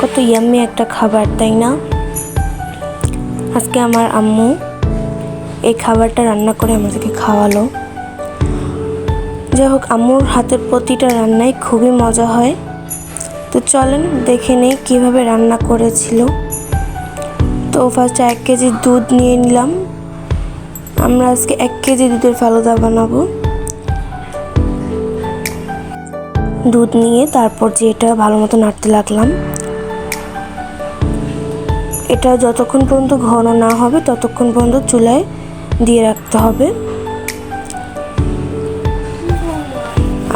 কত ইয়াম্মি একটা খাবার, তাই না? আজকে আমার আম্মু এই খাবারটা রান্না করে আমাদেরকে খাওয়ালো। যাই হোক, আম্মুর হাতের প্রতিটা রান্নাই খুবই মজা হয়। তো চলেন দেখে নেই কীভাবে রান্না করেছিল। তো ফার্স্টে 1 কেজি দুধ নিয়ে নিলাম। আমরা আজকে 1 কেজি দুধের ফালুদা বানাবো। দুধ নিয়ে তারপর যে এটা ভালো মতো নাড়তে লাগলাম। এটা যতক্ষণ পর্যন্ত ঘন না হবে ততক্ষণ পর্যন্ত চুলায় দিয়ে রাখতে হবে,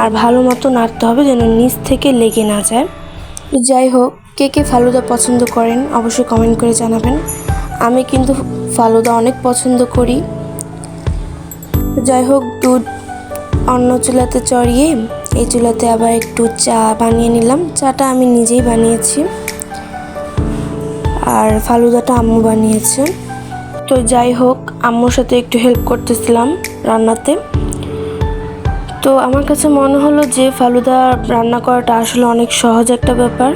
আর ভালো মতো নাড়তে হবে যেন নিচ থেকে লেগে না যায়। যাই হোক, কে কে ফালুদা পছন্দ করেন অবশ্যই কমেন্ট করে জানাবেন। আমি কিন্তু ফালুদা অনেক পছন্দ করি। যাই হোক, দুধ অন্য চুলাতে চড়িয়ে এই চুলাতে আবার একটু চা বানিয়ে নিলাম। চাটা আমি নিজেই বানিয়েছি, আর ফালুদাটা আম্মু বানিয়েছে। তো যাই হোক, আম্মুর সাথে একটু হেল্প করতেছিলাম রান্নাতে। তো আমার কাছে মনে হলো যে ফালুদা রান্না করাটা আসলে অনেক সহজ একটা ব্যাপার।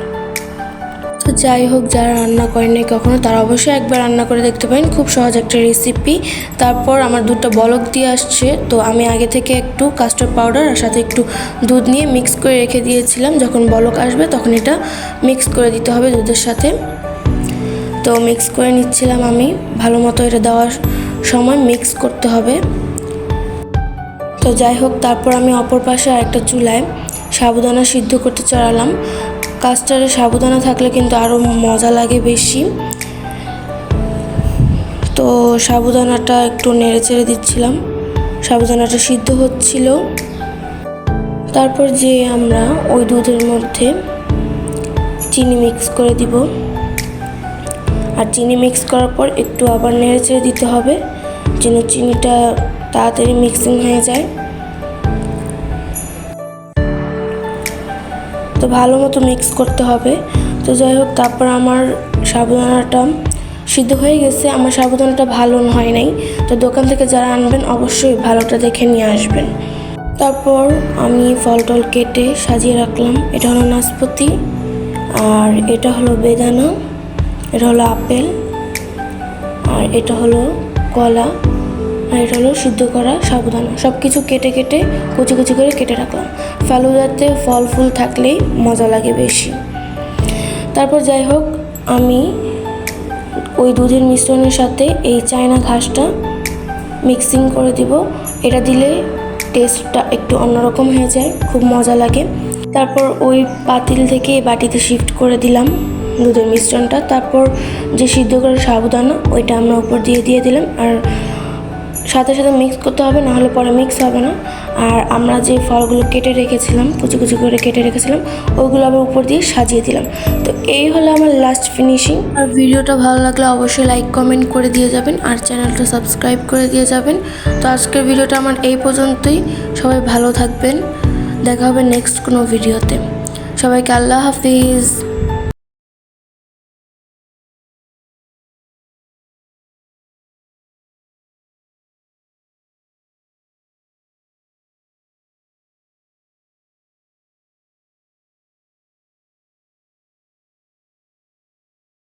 তো যাই হোক, যারা রান্না করেনি কখনো তারা অবশ্যই একবার রান্না করে দেখতে পারেন, খুব সহজ একটা রেসিপি। তারপর আমার দুধটা বলক দিয়ে আসছে, তো আমি আগে থেকে একটু কাস্টার্ড পাউডার আর সাথে একটু দুধ নিয়ে মিক্স করে রেখে দিয়েছিলাম। যখন বলক আসবে তখন এটা মিক্স করে দিতে হবে দুধের সাথে। তো মিক্স করে নিচ্ছিলাম আমি, ভালো মতো এটা দেওয়ার সময় মিক্স করতে হবে। তো যাই হোক, তারপর আমি অপর পাশে আরেকটা চুলায় সাবুদানা সিদ্ধ করতে চড়ালাম। কাস্টার্ডে সাবুদানা থাকলে কিন্তু আরও মজা লাগে বেশি। তো সাবুদানাটা একটু নেড়ে চেড়ে দিচ্ছিলাম, সাবুদানাটা সিদ্ধ হচ্ছিল। তারপর যে আমরা ওই দুধের মধ্যে চিনি মিক্স করে দিব, আর চিনি মিক্স করার পর একটু আবার নেড়ে চেড়ে দিতে হবে যেন চিনিটা তাড়াতাড়ি মিক্সিং হয়ে যায়। তো ভালো মতো মিক্স করতে হবে। তো যাই হোক, তারপর আমার সাবুদানাটা সিদ্ধ হয়ে গেছে। আমার সাবুদানাটা ভালো হয় নাই, তো দোকান থেকে যারা আনবেন অবশ্যই ভালোটা দেখে নিয়ে আসবেন। তারপর আমি ফল টল কেটে সাজিয়ে রাখলাম। এটা হলো নাশপাতি, আর এটা হলো বেদানা, এটা হলো আপেল, আর এটা হলো কলা, আর এটা হলো সিদ্ধ করা সাবুদানা। সব কিছু কেটে কেটে কুচি কুচি করে কেটে রাখলাম। ফালুদাতে ফল ফুল থাকলেই মজা লাগে বেশি। তারপর যাই হোক, আমি ওই দুধের মিশ্রণের সাথে এই চায়না ঘাসটা মিক্সিং করে দিব। এটা দিলে টেস্টটা একটু অন্যরকম হয়ে যায়, খুব মজা লাগে। তারপর ওই পাতিল থেকে বাটিতে শিফট করে দিলাম দুধের মিশ্রণটা। তারপর যে সিদ্ধ করা সাবুদানা ওইটা আমরা উপর দিয়ে দিলাম, আর সাথে সাথে মিক্স করতে হবে, নাহলে পরে মিক্স হবে না। আর আমরা যে ফলগুলো কেটে রেখেছিলাম, কুচি কুচি করে কেটে রেখেছিলাম, ওইগুলো আবার উপর দিয়ে সাজিয়ে দিলাম। তো এই হলো আমার লাস্ট ফিনিশিং। আর ভিডিওটা ভালো লাগলে অবশ্যই লাইক কমেন্ট করে দিয়ে যাবেন, আর চ্যানেলটা সাবস্ক্রাইব করে দিয়ে যাবেন। তো আজকের ভিডিওটা আমার এই পর্যন্তই। সবাই ভালো থাকবেন, দেখা হবে নেক্সট কোনো ভিডিওতে। সবাইকে আল্লাহ হাফিজ।